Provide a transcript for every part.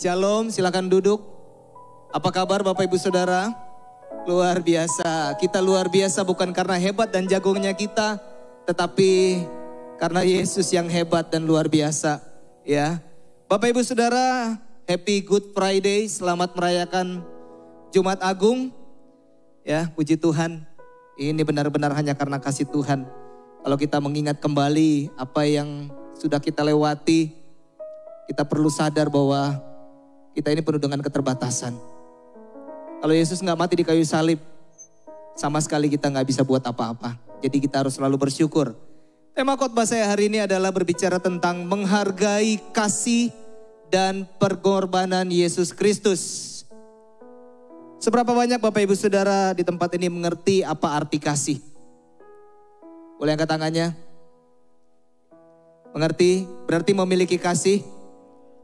Shalom, silakan duduk. Apa kabar Bapak Ibu Saudara? Luar biasa. Kita luar biasa bukan karena hebat dan jagongnya kita, tetapi karena Yesus yang hebat dan luar biasa. Ya, Bapak Ibu Saudara, Happy Good Friday. Selamat merayakan Jumat Agung. Ya, puji Tuhan. Ini benar-benar hanya karena kasih Tuhan. Kalau kita mengingat kembali apa yang sudah kita lewati, kita perlu sadar bahwa kita ini penuh dengan keterbatasan. Kalau Yesus nggak mati di kayu salib, sama sekali kita nggak bisa buat apa-apa. Jadi kita harus selalu bersyukur. Tema khotbah saya hari ini adalah berbicara tentang menghargai kasih dan pengorbanan Yesus Kristus. Seberapa banyak Bapak Ibu Saudara di tempat ini mengerti apa arti kasih? Boleh angkat tangannya? Mengerti? Berarti memiliki kasih.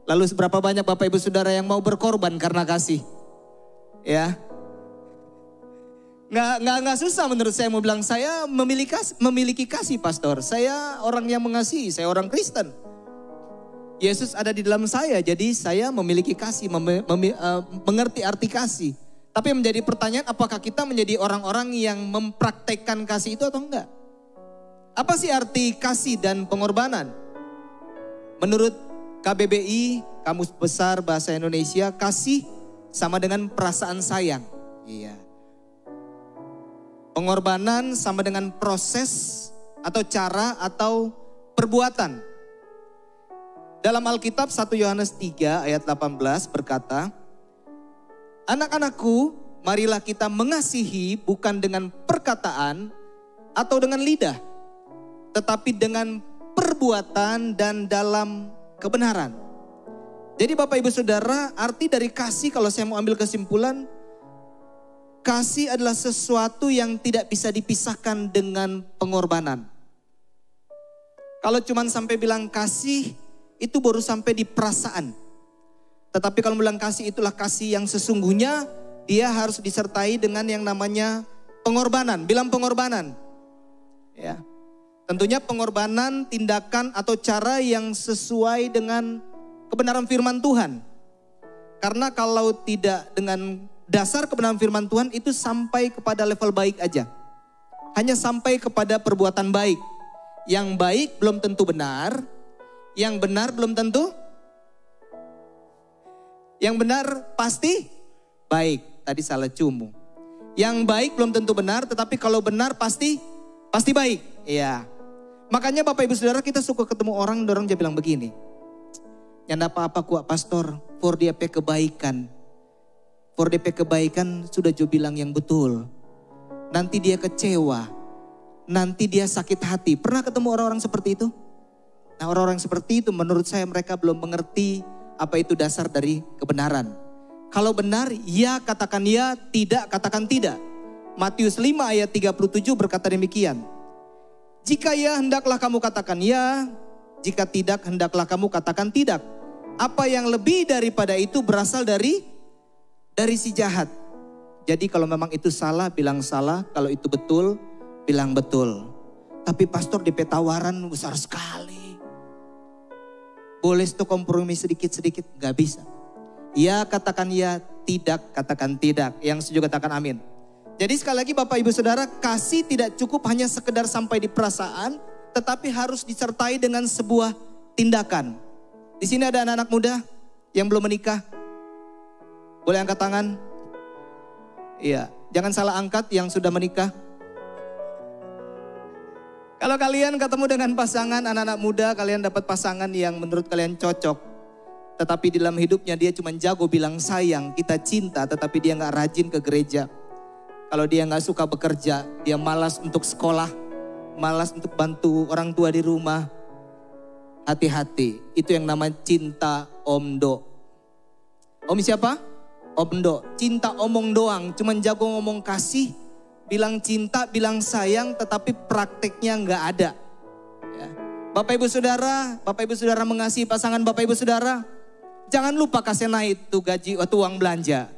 Lalu seberapa banyak Bapak Ibu Saudara yang mau berkorban karena kasih? Ya, nggak susah menurut saya mau bilang saya memiliki kasih pastor. Saya orang yang mengasihi, saya orang Kristen. Yesus ada di dalam saya, jadi saya memiliki kasih, mengerti arti kasih. Tapi menjadi pertanyaan, apakah kita menjadi orang-orang yang mempraktekkan kasih itu atau enggak? Apa sih arti kasih dan pengorbanan? Menurut KBBI, Kamus Besar Bahasa Indonesia, kasih sama dengan perasaan sayang. Iya. Pengorbanan sama dengan proses atau cara atau perbuatan. Dalam Alkitab 1 Yohanes 3 ayat 18 berkata, "Anak-anakku, marilah kita mengasihi bukan dengan perkataan atau dengan lidah, tetapi dengan perbuatan dan dalam kebenaran." Jadi Bapak Ibu Saudara, arti dari kasih kalau saya mau ambil kesimpulan, kasih adalah sesuatu yang tidak bisa dipisahkan dengan pengorbanan. Kalau cuman sampai bilang kasih, itu baru sampai di perasaan. Tetapi kalau bilang kasih itulah kasih yang sesungguhnya, dia harus disertai dengan yang namanya pengorbanan. Bilang pengorbanan. Ya. Tentunya pengorbanan, tindakan atau cara yang sesuai dengan kebenaran firman Tuhan. Karena kalau tidak dengan dasar kebenaran firman Tuhan itu sampai kepada level baik aja. Hanya sampai kepada perbuatan baik. Yang baik belum tentu benar, yang benar belum tentu. Yang benar pasti baik. Tadi salah cumu. Yang baik belum tentu benar, tetapi kalau benar pasti baik. Iya. Makanya Bapak Ibu Saudara kita suka ketemu orang dia bilang begini. Yang apa-apa kuat pastor, for DP kebaikan. For DP kebaikan sudah Jo bilang yang betul. Nanti dia kecewa. Nanti dia sakit hati. Pernah ketemu orang-orang seperti itu? Nah, orang-orang seperti itu menurut saya mereka belum mengerti apa itu dasar dari kebenaran. Kalau benar, ya katakan ya, tidak katakan tidak. Matius 5 ayat 37 berkata demikian. Jika ya, hendaklah kamu katakan ya. Jika tidak, hendaklah kamu katakan tidak. Apa yang lebih daripada itu berasal dari si jahat. Jadi kalau memang itu salah, bilang salah. Kalau itu betul, bilang betul. Tapi pastor DP tawaran besar sekali. Boleh itu kompromi sedikit-sedikit? Gak bisa. Ya katakan ya, tidak katakan tidak. Yang setuju katakan amin. Jadi sekali lagi Bapak Ibu Saudara, kasih tidak cukup hanya sekedar sampai di perasaan, tetapi harus disertai dengan sebuah tindakan. Di sini ada anak-anak muda yang belum menikah. Boleh angkat tangan? Iya, jangan salah angkat yang sudah menikah. Kalau kalian ketemu dengan pasangan anak-anak muda, kalian dapat pasangan yang menurut kalian cocok. Tetapi di dalam hidupnya dia cuma jago bilang sayang, kita cinta, tetapi dia gak rajin ke gereja. Kalau dia gak suka bekerja, dia malas untuk sekolah, malas untuk bantu orang tua di rumah. Hati-hati, itu yang namanya cinta omdo. Om siapa? Omdo, cinta omong doang, cuman jago ngomong kasih, bilang cinta, bilang sayang, tetapi prakteknya gak ada. Ya. Bapak Ibu Saudara mengasihi pasangan Bapak Ibu Saudara, jangan lupa kasih naik tuh gaji atau uang belanja.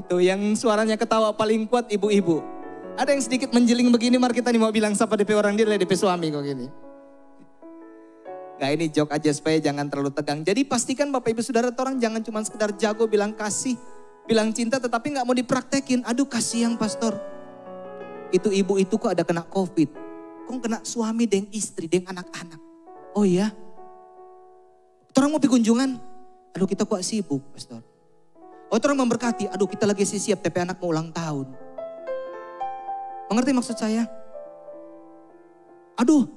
Tuh yang suaranya ketawa paling kuat ibu-ibu. Ada yang sedikit menjeling begini, mari kita nih mau bilang siapa DP orang dia DP suami kok gini. Gak, ini joke aja supaya jangan terlalu tegang. Jadi pastikan Bapak Ibu Saudara, orang jangan cuma sekedar jago bilang kasih, bilang cinta tetapi gak mau dipraktekin. Aduh kasihan pastor. Itu ibu itu kok ada kena COVID. Kok kena suami dan istri dan anak-anak. Oh iya? Orang mau pergi kunjungan. Aduh kita kok sibuk pastor. Oh orang memberkati. Aduh kita lagi siap tapi anak mau ulang tahun. Mengerti maksud saya? Aduh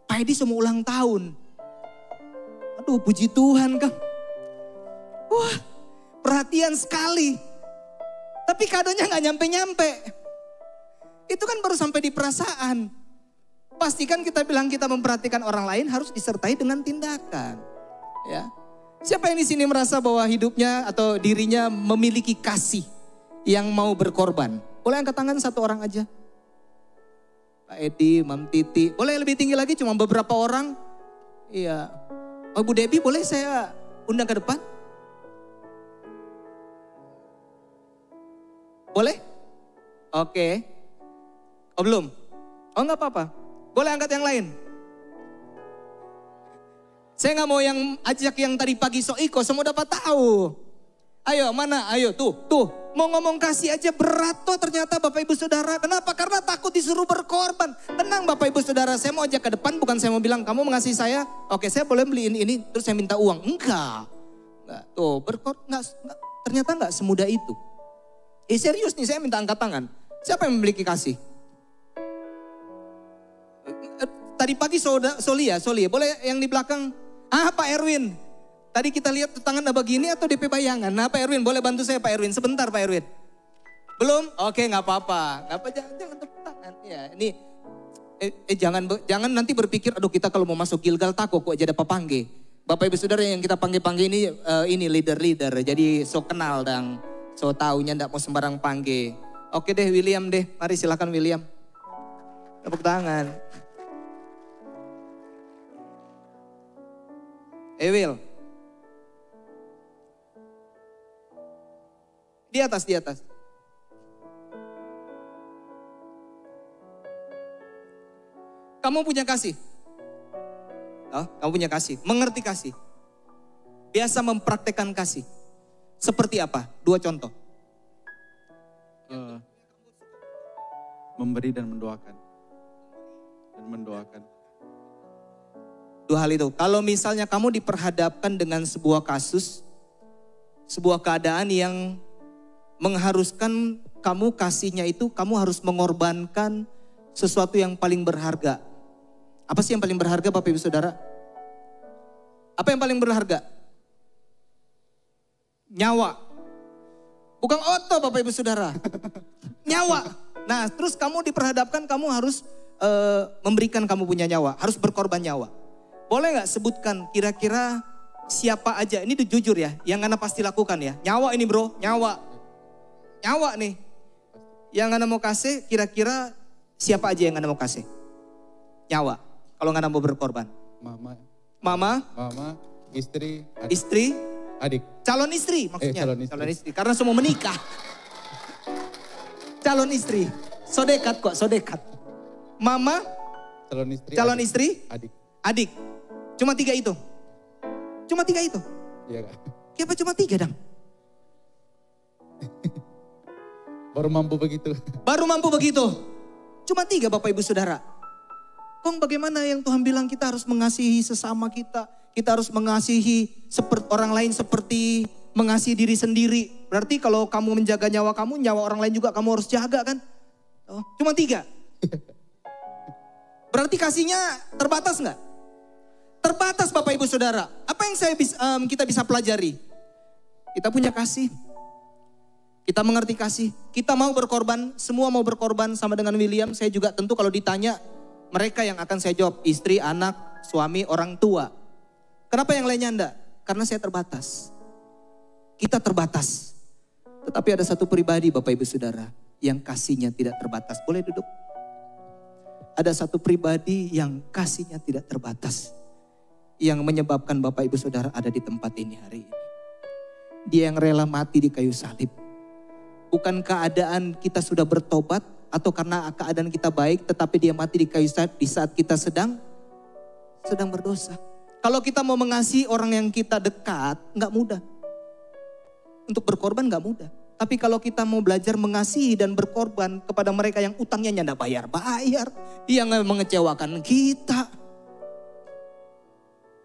Pak Edi semua ulang tahun. Aduh puji Tuhan Kang. Wah perhatian sekali. Tapi kadonya gak nyampe-nyampe. Itu kan baru sampai di perasaan. Pastikan kita bilang kita memperhatikan orang lain harus disertai dengan tindakan. Ya. Siapa yang di sini merasa bahwa hidupnya atau dirinya memiliki kasih yang mau berkorban? Boleh angkat tangan satu orang aja. Pak Edi, Mam Titi. Boleh lebih tinggi lagi cuma beberapa orang? Iya. Oh Bu Debbie boleh saya undang ke depan? Boleh? Oke. Oh belum? Oh enggak apa-apa. Boleh angkat yang lain? Saya gak mau yang ajak yang tadi pagi Soiko, semua dapat tahu. Ayo mana? Ayo tuh. Mau ngomong kasih aja berat tuh ternyata Bapak Ibu Saudara. Kenapa? Karena takut disuruh berkorban. Tenang Bapak Ibu Saudara, saya mau ajak ke depan bukan saya mau bilang kamu mengasihi saya. Oke saya boleh beliin ini terus saya minta uang. Enggak. Tuh ternyata enggak semudah itu. Serius nih saya minta angkat tangan. Siapa yang memiliki kasih? Tadi pagi Solia. Boleh yang di belakang? Pak Erwin. Tadi kita lihat tangan ada begini atau DP bayangan. Nah Pak Erwin boleh bantu saya Pak Erwin. Sebentar Pak Erwin. Belum? Oke gak apa-apa. Jangan tepuk tangan. Ya, ini jangan nanti berpikir aduh kita kalau mau masuk Gilgal takut kok jadi papangge. Bapak Ibu Saudara yang kita panggil ini leader-leader. Jadi so kenal dan so taunya ndak mau sembarang panggil. Oke deh William deh. Mari silakan William. Tepuk tangan. Will. Di atas. Kamu punya kasih? Oh, kamu punya kasih. Mengerti kasih. Biasa mempraktekkan kasih. Seperti apa? 2 contoh. Memberi dan mendoakan. 2 hal itu. Kalau misalnya kamu diperhadapkan dengan sebuah kasus, sebuah keadaan yang mengharuskan kamu kasihnya itu, kamu harus mengorbankan sesuatu yang paling berharga. Apa sih yang paling berharga Bapak Ibu Saudara? Apa yang paling berharga? Nyawa. Bukan otot Bapak Ibu Saudara. Nyawa. Nah terus kamu diperhadapkan kamu harus memberikan kamu punya nyawa. Harus berkorban nyawa. Boleh gak sebutkan kira-kira siapa aja, ini jujur ya, yang Anda pasti lakukan ya. Nyawa ini bro, nyawa nih. Yang Anda mau kasih kira-kira siapa aja yang Anda mau kasih? Nyawa, kalau Anda mau berkorban. Mama, istri, adik. Calon istri maksudnya. Calon istri. Karena semua menikah. Calon istri, sodekat. Mama, calon istri, adik. Cuma 3 itu? Iya Kak. Kenapa cuma 3 dong? Baru mampu begitu. Cuma 3 Bapak Ibu Saudara. Kong bagaimana yang Tuhan bilang kita harus mengasihi sesama kita. Kita harus mengasihi orang lain seperti mengasihi diri sendiri. Berarti kalau kamu menjaga nyawa kamu, nyawa orang lain juga kamu harus jaga kan? Oh, cuma 3. Berarti kasihnya terbatas nggak? Terbatas Bapak Ibu Saudara. Apa yang kita bisa pelajari? Kita punya kasih. Kita mengerti kasih. Kita mau berkorban. Semua mau berkorban sama dengan William. Saya juga tentu kalau ditanya mereka yang akan saya jawab. Istri, anak, suami, orang tua. Kenapa yang lainnya enggak? Karena saya terbatas. Kita terbatas. Tetapi ada satu pribadi Bapak Ibu Saudara. Yang kasihnya tidak terbatas. Boleh duduk? Ada satu pribadi yang kasihnya tidak terbatas. Yang menyebabkan Bapak Ibu Saudara ada di tempat ini hari ini. Dia yang rela mati di kayu salib. Bukan keadaan kita sudah bertobat atau karena keadaan kita baik tetapi dia mati di kayu salib di saat kita sedang berdosa. Kalau kita mau mengasihi orang yang kita dekat, nggak mudah. Untuk berkorban nggak mudah. Tapi kalau kita mau belajar mengasihi dan berkorban kepada mereka yang utangnya nggak bayar-bayar, yang mengecewakan kita.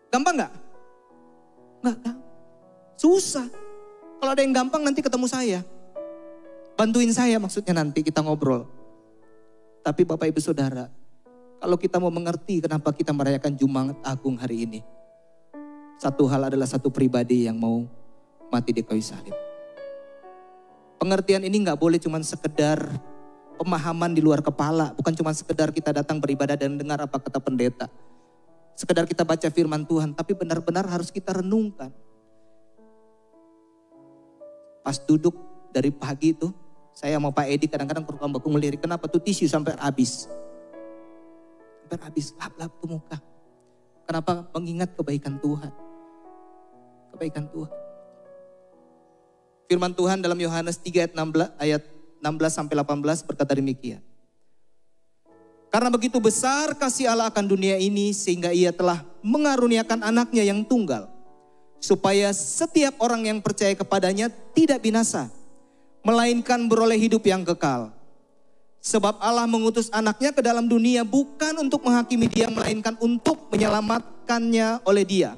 Gampang nggak? Nggak gampang. Susah. Kalau ada yang gampang nanti ketemu saya. Bantuin saya maksudnya nanti kita ngobrol. Tapi Bapak Ibu Saudara, kalau kita mau mengerti kenapa kita merayakan Jumat Agung hari ini. Satu hal adalah satu pribadi yang mau mati di kayu salib. Pengertian ini gak boleh cuma sekedar pemahaman di luar kepala. Bukan cuma sekedar kita datang beribadah dan dengar apa kata pendeta. Sekedar kita baca firman Tuhan, tapi benar-benar harus kita renungkan. Pas duduk dari pagi itu, saya sama Pak Edi kadang-kadang kurang baku melirik, kenapa tuh tisu sampai habis. Sampai habis, lap-lap tuh muka. Kenapa? Mengingat kebaikan Tuhan. Kebaikan Tuhan. Firman Tuhan dalam Yohanes 3 ayat 16 sampai 18 berkata demikian. Karena begitu besar kasih Allah akan dunia ini sehingga ia telah mengaruniakan anaknya yang tunggal. Supaya setiap orang yang percaya kepadanya tidak binasa. Melainkan beroleh hidup yang kekal. Sebab Allah mengutus anaknya ke dalam dunia bukan untuk menghakimi dia melainkan untuk menyelamatkannya oleh dia.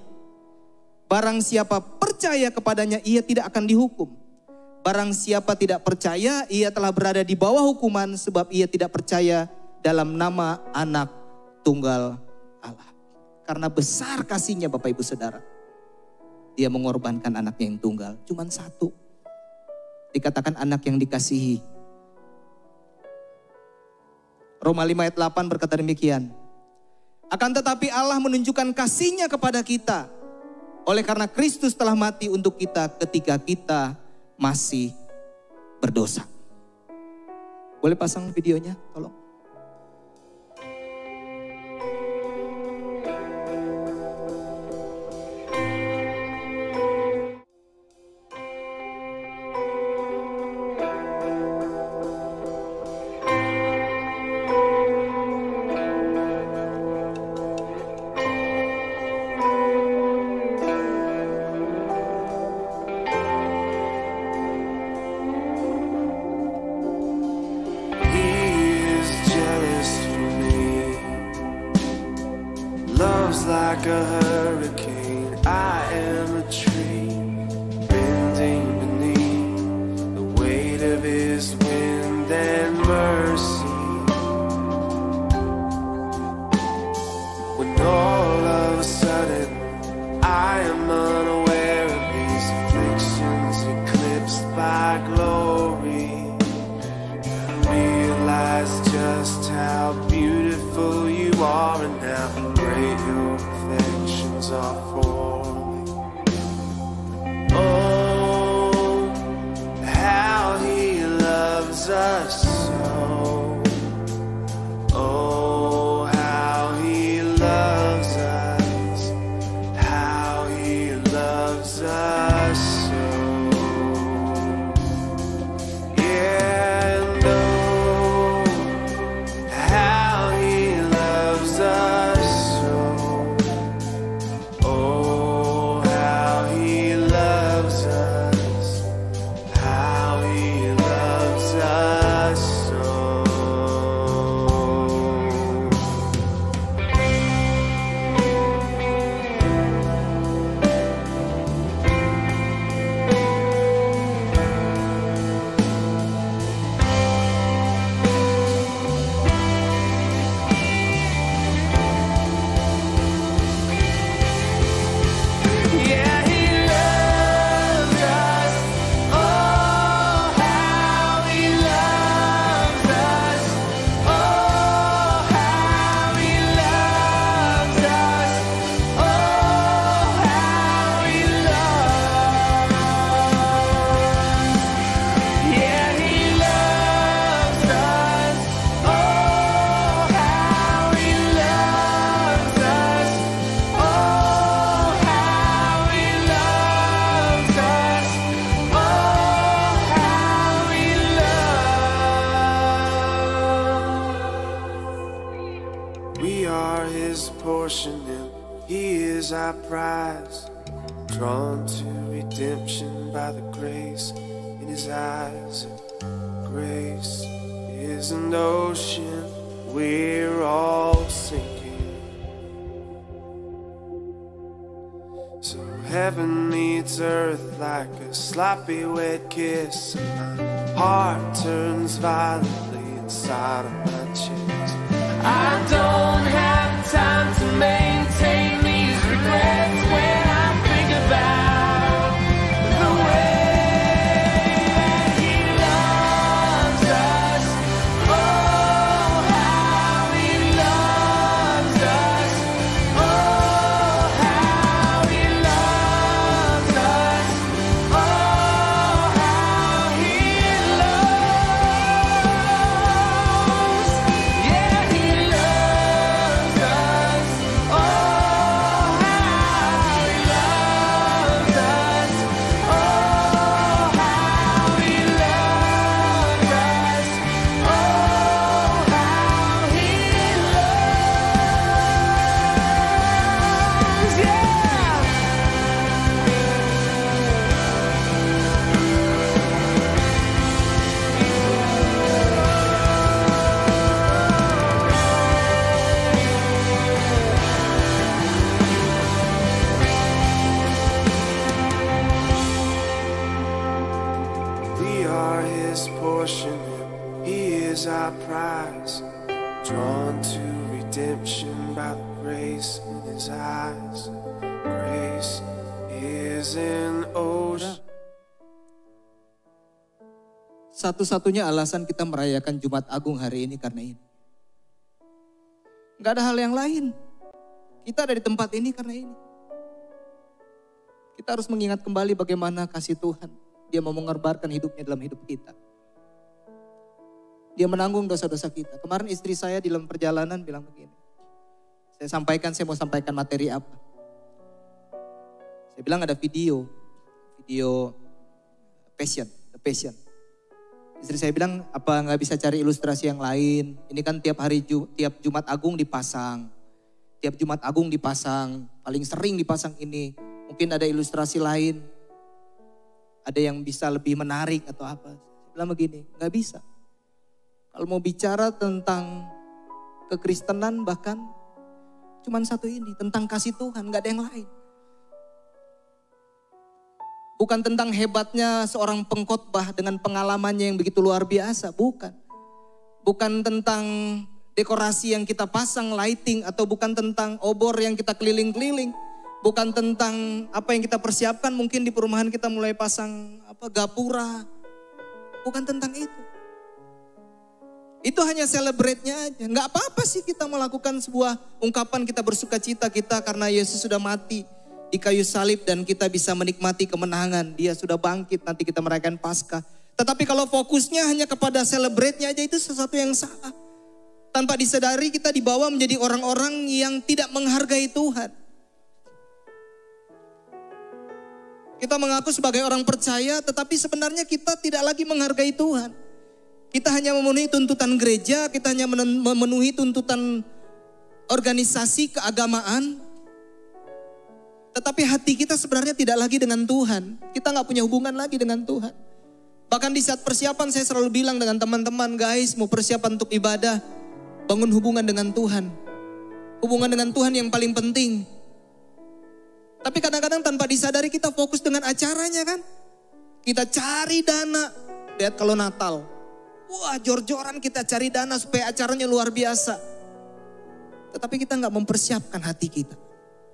Barang siapa percaya kepadanya ia tidak akan dihukum. Barang siapa tidak percaya ia telah berada di bawah hukuman sebab ia tidak percaya dalam nama anak tunggal Allah. Karena besar kasihnya Bapak Ibu Saudara. Dia mengorbankan anaknya yang tunggal. Cuman satu. Dikatakan anak yang dikasihi. Roma 5 ayat 8 berkata demikian. Akan tetapi Allah menunjukkan kasihnya kepada kita. Oleh karena Kristus telah mati untuk kita ketika kita masih berdosa. Boleh pasang videonya tolong. Like a hurricane, I am a tree bending beneath the weight of his wind and mercy. When all of a sudden I am unaware of these afflictions eclipsed by glory, realize just how beautiful you are and how great your affections are for me. Oh, how he loves us so. Oh, how he loves us. How he loves us so. Yeah, and oh, how he loves us. is our prize, drawn to redemption by the grace in his eyes. Grace is an ocean, we're all sinking. So heaven meets earth like a sloppy wet kiss, and my heart turns violently inside of my chest. I don't have time to maintain these regrets when I think about the way that he loves us. Oh, how he loves us. Oh, how he loves us. Oh, how he loves. Yeah, he loves us. Oh, how he loves us. Oh, how he loves us. Oh, how he loves. Yeah. We are his portion, and he is our prize, drawn to redemption by the grace in his eyes. Grace is an ocean. Satu-satunya alasan kita merayakan Jumat Agung hari ini karena ini. Gak ada hal yang lain. Kita ada di tempat ini karena ini. Kita harus mengingat kembali bagaimana kasih Tuhan. Dia mau mengorbankan hidupnya dalam hidup kita. Dia menanggung dosa-dosa kita. Kemarin istri saya di dalam perjalanan bilang begini. Saya mau sampaikan materi apa. Saya bilang ada video The Passion. Istri saya bilang, apa nggak bisa cari ilustrasi yang lain? Ini kan tiap Jumat Agung dipasang. Tiap Jumat Agung dipasang, paling sering dipasang ini. Mungkin ada ilustrasi lain. Ada yang bisa lebih menarik atau apa. Saya bilang begini, nggak bisa. Kalau mau bicara tentang kekristenan bahkan cuman satu ini, tentang kasih Tuhan, nggak ada yang lain. Bukan tentang hebatnya seorang pengkhotbah dengan pengalamannya yang begitu luar biasa, bukan. Bukan tentang dekorasi yang kita pasang, lighting, atau bukan tentang obor yang kita keliling-keliling. Bukan tentang apa yang kita persiapkan, mungkin di perumahan kita mulai pasang gapura. Bukan tentang itu. Itu hanya celebrate-nya aja. Nggak apa-apa sih kita melakukan sebuah ungkapan kita bersuka cita kita karena Yesus sudah mati di kayu salib dan kita bisa menikmati kemenangan. Dia sudah bangkit, nanti kita merayakan Paskah. Tetapi kalau fokusnya hanya kepada celebrate-nya aja, itu sesuatu yang salah. Tanpa disadari kita dibawa menjadi orang-orang yang tidak menghargai Tuhan. Kita mengaku sebagai orang percaya, tetapi sebenarnya kita tidak lagi menghargai Tuhan. Kita hanya memenuhi tuntutan gereja, kita hanya memenuhi tuntutan organisasi keagamaan. Tetapi hati kita sebenarnya tidak lagi dengan Tuhan. Kita gak punya hubungan lagi dengan Tuhan. Bahkan di saat persiapan saya selalu bilang dengan teman-teman, guys, mau persiapan untuk ibadah, bangun hubungan dengan Tuhan. Hubungan dengan Tuhan yang paling penting. Tapi kadang-kadang tanpa disadari kita fokus dengan acaranya kan. Kita cari dana. Lihat kalau Natal. Wah, jor-joran kita cari dana supaya acaranya luar biasa. Tetapi kita gak mempersiapkan hati kita.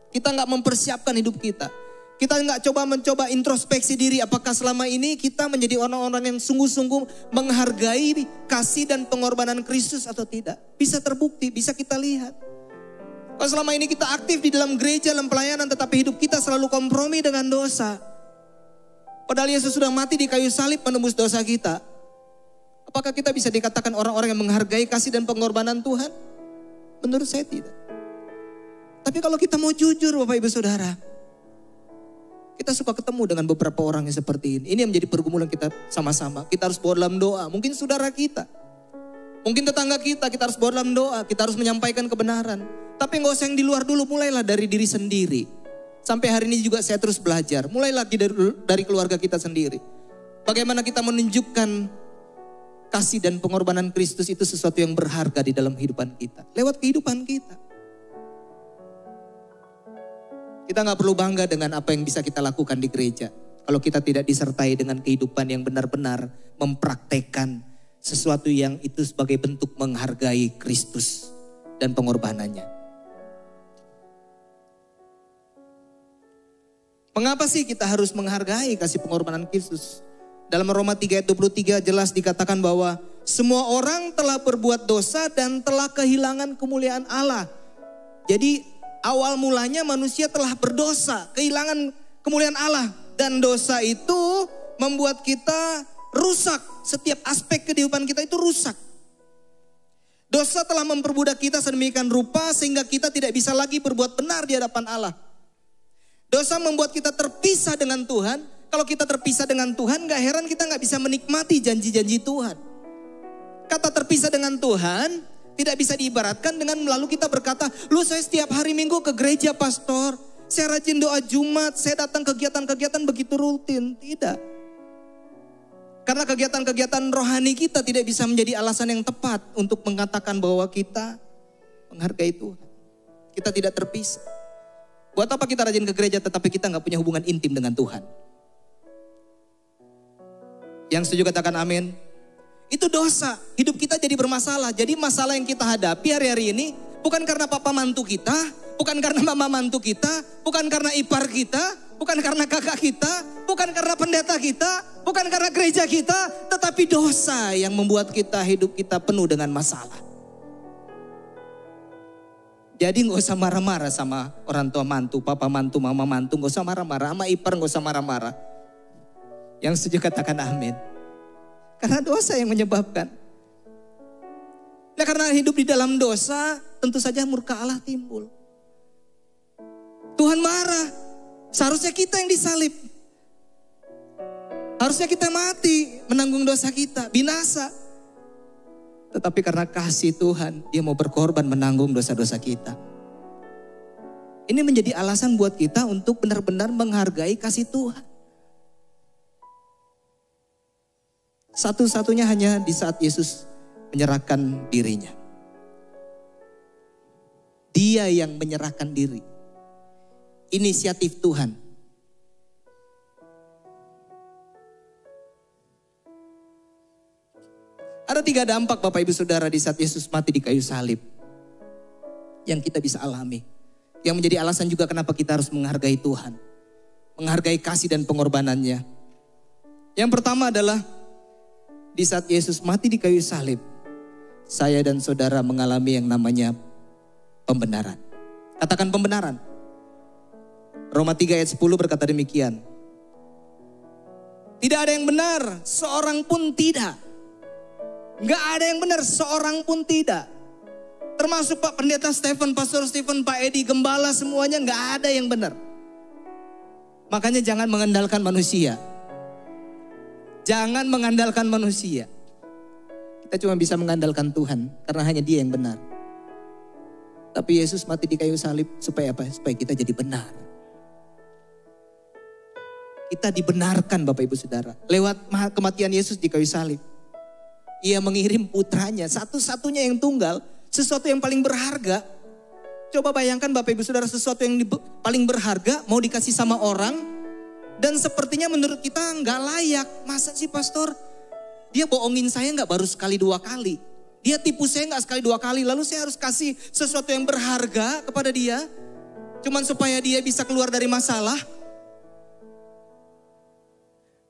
Kita gak mempersiapkan hidup kita. Kita gak mencoba introspeksi diri. Apakah selama ini kita menjadi orang-orang yang sungguh-sungguh menghargai kasih dan pengorbanan Kristus atau tidak. Bisa terbukti, bisa kita lihat. Kalau selama ini kita aktif di dalam gereja, dalam pelayanan, tetapi hidup kita selalu kompromi dengan dosa. Padahal Yesus sudah mati di kayu salib menembus dosa kita. Apakah kita bisa dikatakan orang-orang yang menghargai kasih dan pengorbanan Tuhan? Menurut saya tidak. Tapi kalau kita mau jujur Bapak Ibu Saudara, kita suka ketemu dengan beberapa orang yang seperti ini. Ini yang menjadi pergumulan kita sama-sama. Kita harus bawa dalam doa. Mungkin saudara kita, mungkin tetangga kita harus bawa dalam doa. Kita harus menyampaikan kebenaran. Tapi gak usah yang di luar dulu, mulailah dari diri sendiri. Sampai hari ini juga saya terus belajar. Mulai lagi dari keluarga kita sendiri. Bagaimana kita menunjukkan kasih dan pengorbanan Kristus itu sesuatu yang berharga di dalam kehidupan kita. Lewat kehidupan kita. Kita gak perlu bangga dengan apa yang bisa kita lakukan di gereja. Kalau kita tidak disertai dengan kehidupan yang benar-benar mempraktekkan sesuatu yang itu sebagai bentuk menghargai Kristus dan pengorbanannya. Mengapa sih kita harus menghargai kasih pengorbanan Kristus? Dalam Roma 3 ayat 23 jelas dikatakan bahwa semua orang telah berbuat dosa dan telah kehilangan kemuliaan Allah. Jadi awal mulanya manusia telah berdosa, kehilangan kemuliaan Allah. Dan dosa itu membuat kita rusak. Setiap aspek kehidupan kita itu rusak. Dosa telah memperbudak kita sedemikian rupa sehingga kita tidak bisa lagi berbuat benar di hadapan Allah. Dosa membuat kita terpisah dengan Tuhan. Kalau kita terpisah dengan Tuhan, gak heran kita gak bisa menikmati janji-janji Tuhan. Kata terpisah dengan Tuhan tidak bisa diibaratkan dengan lalu kita berkata, lu saya setiap hari Minggu ke gereja pastor. Saya rajin doa Jumat, saya datang kegiatan-kegiatan begitu rutin. Tidak. Karena kegiatan-kegiatan rohani kita tidak bisa menjadi alasan yang tepat untuk mengatakan bahwa kita menghargai Tuhan. Kita tidak terpisah. Buat apa kita rajin ke gereja tetapi kita gak punya hubungan intim dengan Tuhan? Yang setuju katakan amin. Itu dosa. Hidup kita jadi bermasalah. Jadi masalah yang kita hadapi hari-hari ini bukan karena papa mantu kita, bukan karena mama mantu kita, bukan karena ipar kita, bukan karena kakak kita, bukan karena pendeta kita, bukan karena gereja kita, tetapi dosa yang membuat kita hidup kita penuh dengan masalah. Jadi gak usah marah-marah sama orang tua mantu, papa mantu, mama mantu, gak usah marah-marah, sama ipar gak usah marah-marah. Yang setuju katakan amin. Karena dosa yang menyebabkan. Nah karena hidup di dalam dosa, tentu saja murka Allah timbul. Tuhan marah. Seharusnya kita yang disalib. Harusnya kita mati, menanggung dosa kita, binasa. Tetapi karena kasih Tuhan, dia mau berkorban menanggung dosa-dosa kita. Ini menjadi alasan buat kita untuk benar-benar menghargai kasih Tuhan. Satu-satunya hanya di saat Yesus menyerahkan dirinya. Dia yang menyerahkan diri. Inisiatif Tuhan. Ada 3 dampak Bapak Ibu Saudara di saat Yesus mati di kayu salib. Yang kita bisa alami. Yang menjadi alasan juga kenapa kita harus menghargai Tuhan. Menghargai kasih dan pengorbanannya. Yang pertama adalah di saat Yesus mati di kayu salib, saya dan saudara mengalami yang namanya pembenaran. Katakan pembenaran. Roma 3 ayat 10 berkata demikian. Tidak ada yang benar, seorang pun tidak. Gak ada yang benar, seorang pun tidak. Termasuk Pak Pendeta Stephen, Pastor Stephen, Pak Edi, Gembala, semuanya gak ada yang benar. Makanya jangan mengandalkan manusia. Jangan mengandalkan manusia. Kita cuma bisa mengandalkan Tuhan karena hanya Dia yang benar. Tapi Yesus mati di kayu salib supaya apa? Supaya kita jadi benar. Kita dibenarkan Bapak Ibu Saudara. Lewat kematian Yesus di kayu salib. Ia mengirim putranya, satu-satunya yang tunggal, sesuatu yang paling berharga. Coba bayangkan Bapak Ibu Saudara, sesuatu yang paling berharga mau dikasih sama orang. Dan sepertinya menurut kita gak layak. Masa sih pastor? Dia bohongin saya gak baru sekali 2 kali. Dia tipu saya gak sekali 2 kali. Lalu saya harus kasih sesuatu yang berharga kepada dia. Cuman supaya dia bisa keluar dari masalah.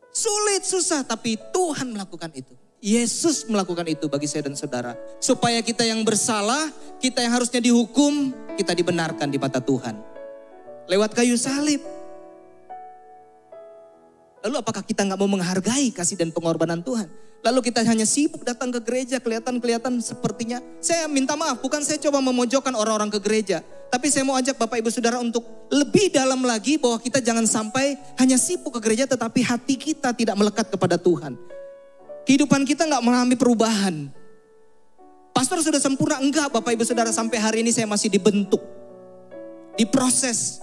Sulit, susah. Tapi Tuhan melakukan itu. Yesus melakukan itu bagi saya dan saudara. Supaya kita yang bersalah, kita yang harusnya dihukum, kita dibenarkan di mata Tuhan. Lewat kayu salib. Lalu apakah kita gak mau menghargai kasih dan pengorbanan Tuhan? Lalu kita hanya sibuk datang ke gereja, kelihatan sepertinya. Saya minta maaf, bukan saya coba memojokkan orang-orang ke gereja. Tapi saya mau ajak Bapak Ibu Saudara untuk lebih dalam lagi bahwa kita jangan sampai hanya sibuk ke gereja tetapi hati kita tidak melekat kepada Tuhan. Kehidupan kita gak mengalami perubahan. Pastor sudah sempurna? Enggak Bapak Ibu Saudara, sampai hari ini saya masih dibentuk. Diproses.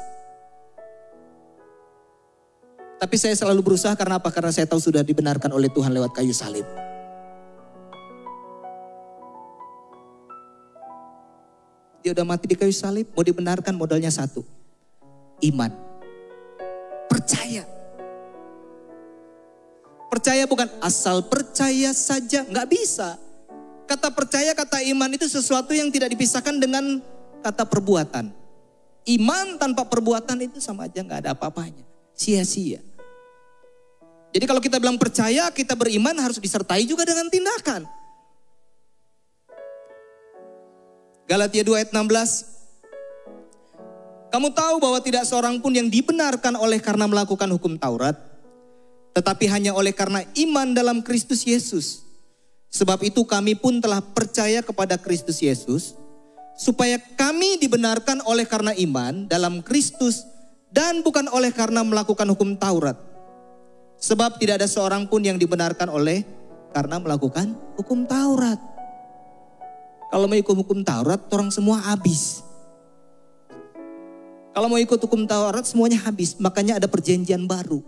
Tapi saya selalu berusaha karena apa? Karena saya tahu sudah dibenarkan oleh Tuhan lewat kayu salib. Dia udah mati di kayu salib, mau dibenarkan modalnya satu. Iman. Percaya. Percaya bukan asal percaya saja, nggak bisa. Kata percaya, kata iman itu sesuatu yang tidak dipisahkan dengan kata perbuatan. Iman tanpa perbuatan itu sama aja nggak ada apa-apanya. Sia-sia. Jadi kalau kita bilang percaya, kita beriman harus disertai juga dengan tindakan. Galatia 2 ayat 16. Kamu tahu bahwa tidak seorang pun yang dibenarkan oleh karena melakukan hukum Taurat, tetapi hanya oleh karena iman dalam Kristus Yesus. Sebab itu kami pun telah percaya kepada Kristus Yesus, supaya kami dibenarkan oleh karena iman dalam Kristus dan bukan oleh karena melakukan hukum Taurat. Sebab tidak ada seorang pun yang dibenarkan oleh karena melakukan hukum Taurat. Kalau mau ikut hukum Taurat, orang semua habis. Kalau mau ikut hukum Taurat, semuanya habis. Makanya ada perjanjian baru.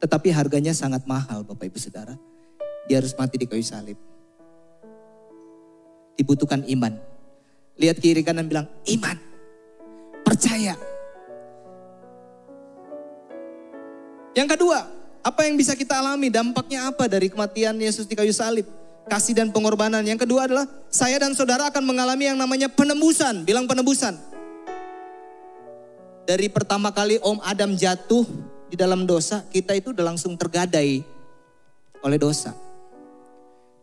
Tetapi harganya sangat mahal, Bapak Ibu Saudara. Dia harus mati di kayu salib. Dibutuhkan iman. Lihat kiri kanan bilang, iman. Percaya. Yang kedua, apa yang bisa kita alami? Dampaknya apa dari kematian Yesus di kayu salib? Kasih dan pengorbanan. Yang kedua adalah saya dan saudara akan mengalami yang namanya penebusan. Bilang penebusan. Dari pertama kali Om Adam jatuh di dalam dosa, kita itu udah langsung tergadai oleh dosa.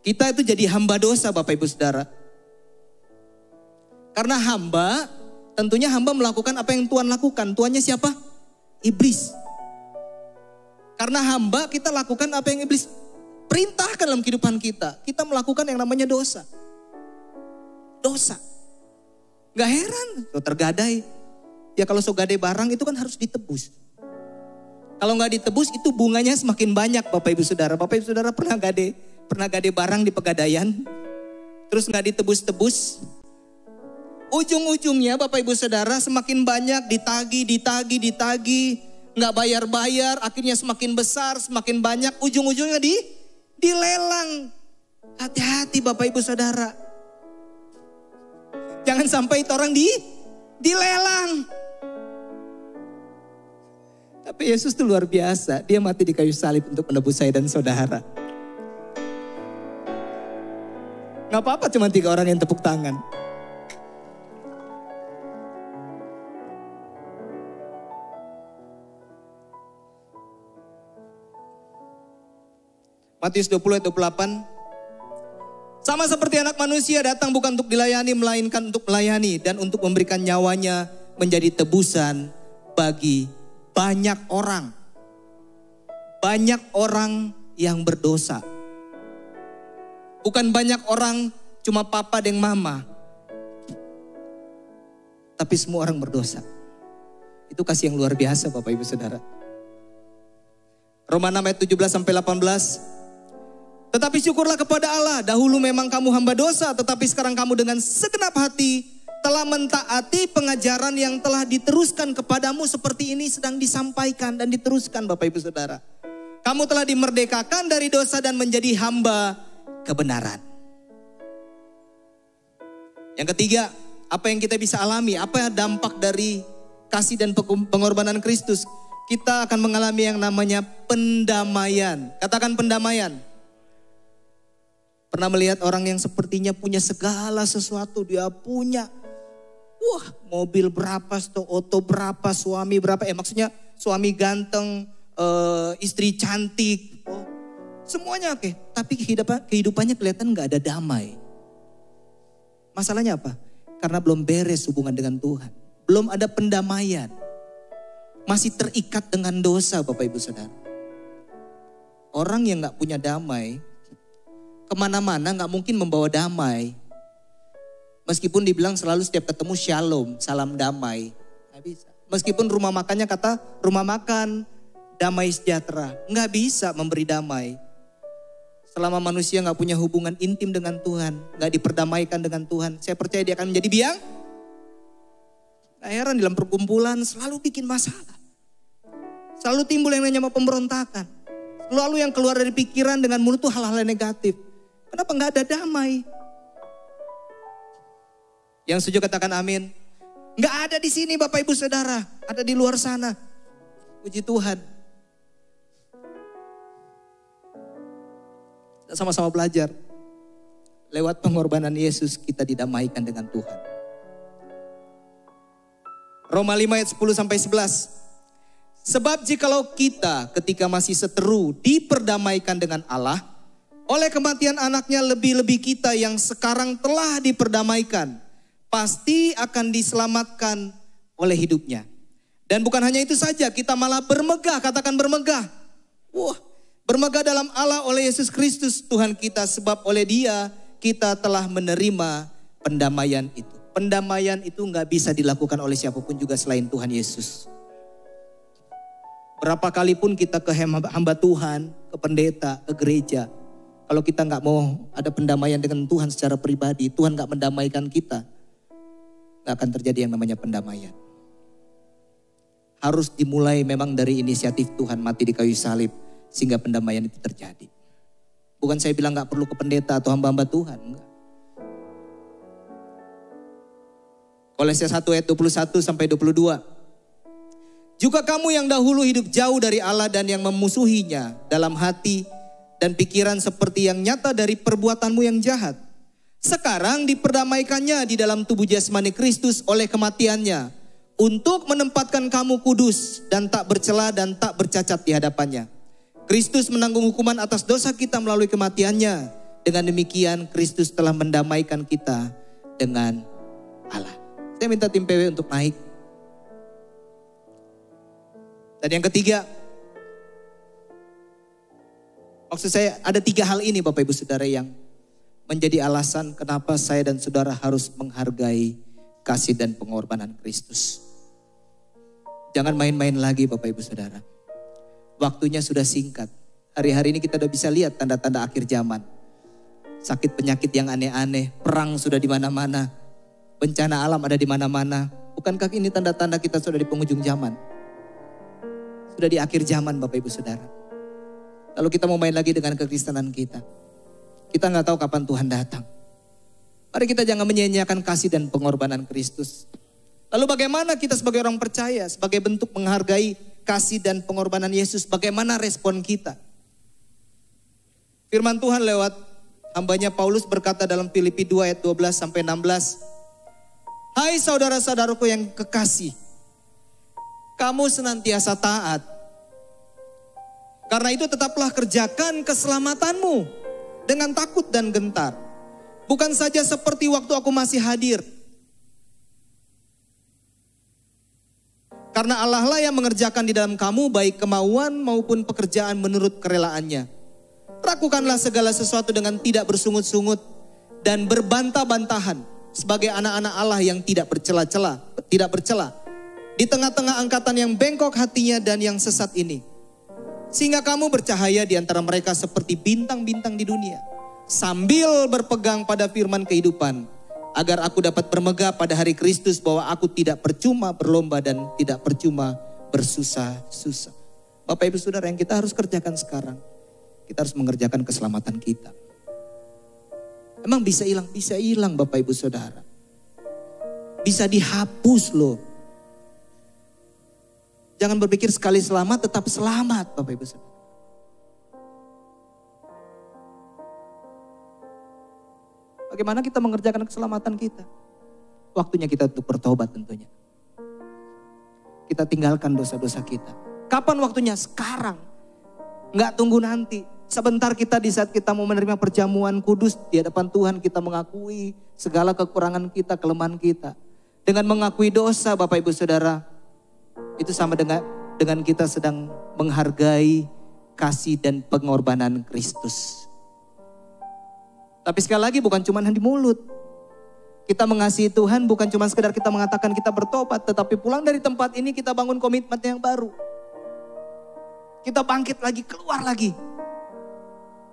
Kita itu jadi hamba dosa, Bapak Ibu Saudara. Karena hamba, tentunya hamba melakukan apa yang Tuhan lakukan. Tuannya siapa? Iblis. Karena hamba kita lakukan apa yang iblis perintahkan dalam kehidupan kita. Kita melakukan yang namanya dosa. Dosa. Gak heran, so tergadai. Ya kalau so gadai barang itu kan harus ditebus. Kalau gak ditebus itu bunganya semakin banyak, Bapak Ibu Saudara. Bapak Ibu Saudara pernah gade barang di Pegadaian, terus gak ditebus-tebus. Ujung-ujungnya Bapak Ibu Saudara semakin banyak ditagi, gak bayar-bayar, akhirnya semakin besar, semakin banyak, ujung-ujungnya dilelang. Hati-hati Bapak Ibu Saudara. Jangan sampai itu orang dilelang. Tapi Yesus itu luar biasa. Dia mati di kayu salib untuk menebus saya dan saudara. Gak apa-apa cuma 3 orang yang tepuk tangan. Matius 20 ayat 28. Sama seperti anak manusia datang bukan untuk dilayani, melainkan untuk melayani. Dan untuk memberikan nyawanya menjadi tebusan bagi banyak orang. Banyak orang yang berdosa. Bukan banyak orang cuma papa dan mama. Tapi semua orang berdosa. Itu kasih yang luar biasa Bapak Ibu Saudara. Roma 6 ayat 17 sampai 18. Tetapi syukurlah kepada Allah, dahulu memang kamu hamba dosa, tetapi sekarang kamu dengan segenap hati telah mentaati pengajaran yang telah diteruskan kepadamu seperti ini sedang disampaikan dan diteruskan Bapak Ibu Saudara. Kamu telah dimerdekakan dari dosa dan menjadi hamba kebenaran. Yang ketiga, apa yang kita bisa alami, apa dampak dari kasih dan pengorbanan Kristus? Kita akan mengalami yang namanya pendamaian. Katakan pendamaian. Pernah melihat orang yang sepertinya punya segala sesuatu, dia punya mobil berapa, auto berapa, suami berapa, maksudnya suami ganteng, istri cantik, semuanya oke. Tapi kehidupannya kelihatan gak ada damai. Masalahnya apa? Karena belum beres hubungan dengan Tuhan. Belum ada pendamaian. Masih terikat dengan dosa Bapak Ibu Saudara. Orang yang gak punya damai, kemana-mana gak mungkin membawa damai. Meskipun dibilang selalu setiap ketemu shalom, salam damai. Gak bisa. Meskipun rumah makannya kata rumah makan damai sejahtera. Gak bisa memberi damai. Selama manusia gak punya hubungan intim dengan Tuhan. Gak diperdamaikan dengan Tuhan. Saya percaya dia akan menjadi biang. Gak heran dalam perkumpulan selalu bikin masalah. Selalu timbul yang namanya pemberontakan. Selalu yang keluar dari pikiran dengan mulut itu hal-hal yang negatif. Kenapa nggak ada damai? Yang setuju katakan amin. Nggak ada di sini Bapak Ibu Saudara. Ada di luar sana. Puji Tuhan. Kita sama-sama belajar. Lewat pengorbanan Yesus kita didamaikan dengan Tuhan. Roma 5 ayat 10 sampai 11. Sebab jikalau kita ketika masih seteru diperdamaikan dengan Allah, oleh kematian anaknya lebih-lebih kita yang sekarang telah diperdamaikan, pasti akan diselamatkan oleh hidupnya. Dan bukan hanya itu saja, kita malah bermegah, katakan bermegah. Wah, bermegah dalam Allah oleh Yesus Kristus Tuhan kita, sebab oleh Dia kita telah menerima pendamaian itu. Pendamaian itu gak bisa dilakukan oleh siapapun juga selain Tuhan Yesus. Berapa kali pun kita ke hamba Tuhan, ke pendeta, ke gereja. Kalau kita gak mau ada pendamaian dengan Tuhan secara pribadi, Tuhan gak mendamaikan kita, gak akan terjadi yang namanya pendamaian. Harus dimulai memang dari inisiatif Tuhan mati di kayu salib, sehingga pendamaian itu terjadi. Bukan saya bilang gak perlu ke pendeta atau hamba-hamba Tuhan, enggak. Kolose 1 ayat 21 sampai 22. Juga kamu yang dahulu hidup jauh dari Allah dan yang memusuhinya dalam hati dan pikiran seperti yang nyata dari perbuatanmu yang jahat. Sekarang diperdamaikannya di dalam tubuh jasmani Kristus oleh kematiannya, untuk menempatkan kamu kudus dan tak bercela dan tak bercacat di hadapannya. Kristus menanggung hukuman atas dosa kita melalui kematiannya. Dengan demikian Kristus telah mendamaikan kita dengan Allah. Saya minta tim PW untuk naik. Dan yang ketiga, maksud saya ada 3 hal ini Bapak Ibu Saudara yang menjadi alasan kenapa saya dan saudara harus menghargai kasih dan pengorbanan Kristus. Jangan main-main lagi Bapak Ibu Saudara. Waktunya sudah singkat. Hari-hari ini kita udah bisa lihat tanda-tanda akhir zaman. Sakit penyakit yang aneh-aneh, perang sudah di mana-mana, bencana alam ada di mana-mana. Bukankah ini tanda-tanda kita sudah di penghujung zaman? Sudah di akhir zaman Bapak Ibu Saudara. Lalu kita mau main lagi dengan kekristenan kita. Kita nggak tahu kapan Tuhan datang. Mari kita jangan menyia-nyiakan kasih dan pengorbanan Kristus. Lalu bagaimana kita sebagai orang percaya, sebagai bentuk menghargai kasih dan pengorbanan Yesus, bagaimana respon kita? Firman Tuhan lewat hambanya Paulus berkata dalam Filipi 2 ayat 12 sampai 16. Hai saudara-saudaraku yang kekasih, kamu senantiasa taat. Karena itu tetaplah kerjakan keselamatanmu dengan takut dan gentar. Bukan saja seperti waktu aku masih hadir. Karena Allah lah yang mengerjakan di dalam kamu baik kemauan maupun pekerjaan menurut kerelaannya. Lakukanlah segala sesuatu dengan tidak bersungut-sungut dan berbantah-bantahan sebagai anak-anak Allah yang tidak bercela-cela, tidak bercela. Di tengah-tengah angkatan yang bengkok hatinya dan yang sesat ini. Sehingga kamu bercahaya di antara mereka seperti bintang-bintang di dunia. Sambil berpegang pada firman kehidupan. Agar aku dapat bermegah pada hari Kristus bahwa aku tidak percuma berlomba dan tidak percuma bersusah-susah. Bapak Ibu Saudara, yang kita harus kerjakan sekarang, kita harus mengerjakan keselamatan kita. Emang bisa hilang? Bisa hilang Bapak Ibu Saudara. Bisa dihapus loh. Jangan berpikir sekali selamat tetap selamat Bapak Ibu Saudara. Bagaimana kita mengerjakan keselamatan kita? Waktunya kita untuk bertobat tentunya. Kita tinggalkan dosa-dosa kita. Kapan waktunya? Sekarang. Nggak tunggu nanti. Sebentar kita di saat kita mau menerima perjamuan kudus di hadapan Tuhan, kita mengakui segala kekurangan kita, kelemahan kita. Dengan mengakui dosa Bapak Ibu Saudara, itu sama dengan kita sedang menghargai kasih dan pengorbanan Kristus. Tapi sekali lagi bukan cuma di mulut. Kita mengasihi Tuhan bukan cuma sekedar kita mengatakan kita bertobat. Tetapi pulang dari tempat ini kita bangun komitmen yang baru. Kita bangkit lagi, keluar lagi.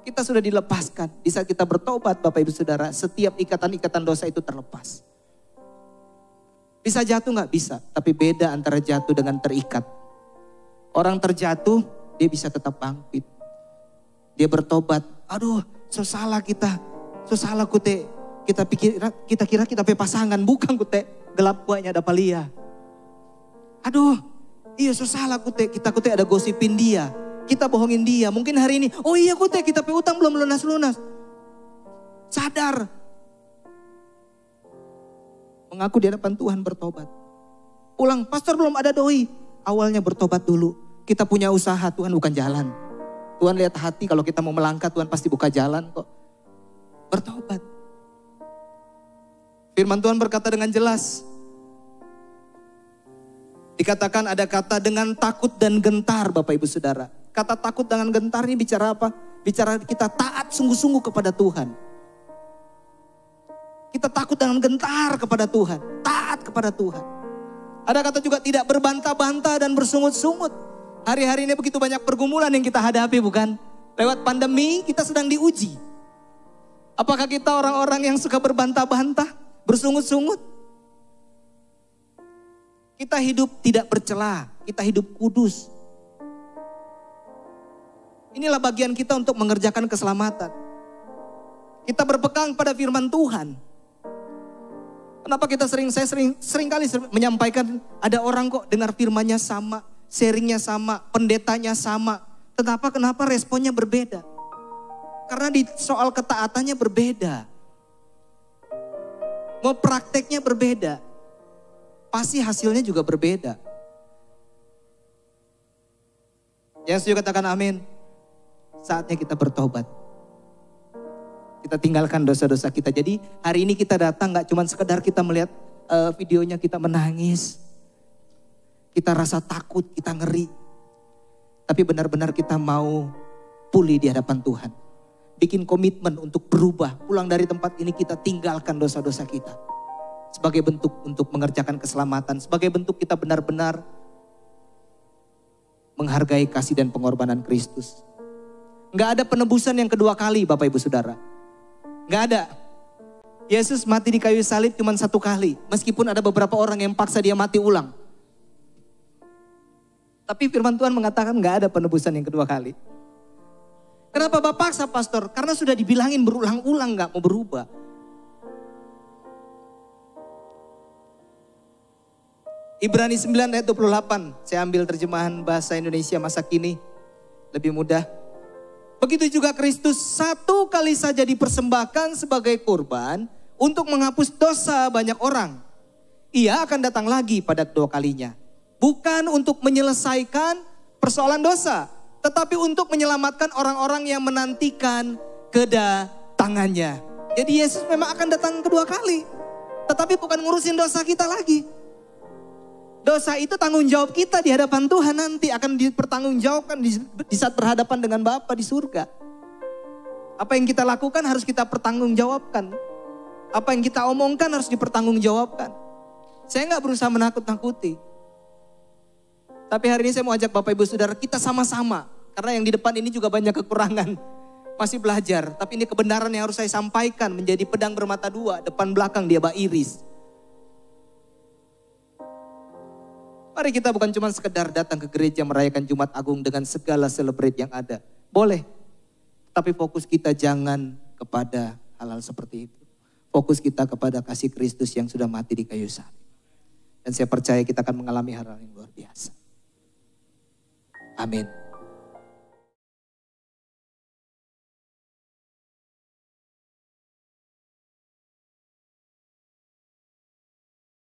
Kita sudah dilepaskan. Di saat kita bertobat Bapak Ibu Saudara, setiap ikatan-ikatan dosa itu terlepas. Bisa jatuh gak? Bisa. Tapi beda antara jatuh dengan terikat. Orang terjatuh, dia bisa tetap bangkit. Dia bertobat. Aduh, so salah kita. So salah kute. Kita kira kita pe pasangan. Bukan kute. Gelap buahnya ada palia. Aduh, iya so salah kute. Kita kute ada gosipin dia. Kita bohongin dia. Mungkin hari ini, oh iya kute kita pe utang belum lunas-lunas. Sadar. Mengaku di hadapan Tuhan bertobat. Pulang, pastor belum ada doi. Awalnya bertobat dulu. Kita punya usaha, Tuhan bukan jalan. Tuhan lihat hati, kalau kita mau melangkah Tuhan pasti buka jalan kok. Bertobat. Firman Tuhan berkata dengan jelas. Dikatakan ada kata dengan takut dan gentar Bapak Ibu Saudara. Kata takut dengan gentar ini bicara apa? Bicara kita taat sungguh-sungguh kepada Tuhan. Kita takut dengan gentar kepada Tuhan. Taat kepada Tuhan. Ada kata juga tidak berbantah-bantah dan bersungut-sungut. Hari-hari ini begitu banyak pergumulan yang kita hadapi bukan? Lewat pandemi kita sedang diuji. Apakah kita orang-orang yang suka berbantah-bantah, bersungut-sungut? Kita hidup tidak bercela, kita hidup kudus. Inilah bagian kita untuk mengerjakan keselamatan. Kita berpegang pada firman Tuhan. Kenapa saya sering kali menyampaikan ada orang kok dengar firmannya sama, sharingnya sama, pendetanya sama. Kenapa responnya berbeda? Karena di soal ketaatannya berbeda. Mau prakteknya berbeda. Pasti hasilnya juga berbeda. Yang setuju katakan amin. Saatnya kita bertobat. Kita tinggalkan dosa-dosa kita. Jadi hari ini kita datang gak cuma sekedar kita melihat videonya kita menangis. Kita rasa takut, kita ngeri. Tapi benar-benar kita mau pulih di hadapan Tuhan. Bikin komitmen untuk berubah. Pulang dari tempat ini kita tinggalkan dosa-dosa kita. Sebagai bentuk untuk mengerjakan keselamatan. Sebagai bentuk kita benar-benar menghargai kasih dan pengorbanan Kristus. Gak ada penebusan yang kedua kali Bapak Ibu Saudara. Gak ada. Yesus mati di kayu salib cuma satu kali. Meskipun ada beberapa orang yang paksa dia mati ulang. Tapi firman Tuhan mengatakan gak ada penebusan yang kedua kali. Kenapa Bapak paksa pastor? Karena sudah dibilangin berulang-ulang gak mau berubah. Ibrani 9 ayat 28. Saya ambil terjemahan bahasa Indonesia masa kini. Lebih mudah. Begitu juga Kristus satu kali saja dipersembahkan sebagai kurban untuk menghapus dosa banyak orang. Ia akan datang lagi pada kedua kalinya. Bukan untuk menyelesaikan persoalan dosa. Tetapi untuk menyelamatkan orang-orang yang menantikan kedatangannya. Jadi Yesus memang akan datang kedua kali. Tetapi bukan ngurusin dosa kita lagi. Dosa itu tanggung jawab kita di hadapan Tuhan nanti akan dipertanggungjawabkan di saat berhadapan dengan Bapa di surga. Apa yang kita lakukan harus kita pertanggungjawabkan. Apa yang kita omongkan harus dipertanggungjawabkan. Saya nggak berusaha menakut-nakuti. Tapi hari ini saya mau ajak Bapak Ibu Saudara kita sama-sama. Karena yang di depan ini juga banyak kekurangan. Masih belajar. Tapi ini kebenaran yang harus saya sampaikan menjadi pedang bermata dua. Depan belakang dia iris. Mari kita bukan cuma sekedar datang ke gereja merayakan Jumat Agung dengan segala celebrate yang ada. Boleh. Tapi fokus kita jangan kepada hal-hal seperti itu. Fokus kita kepada kasih Kristus yang sudah mati di kayu salib. Dan saya percaya kita akan mengalami hal-hal yang luar biasa. Amin.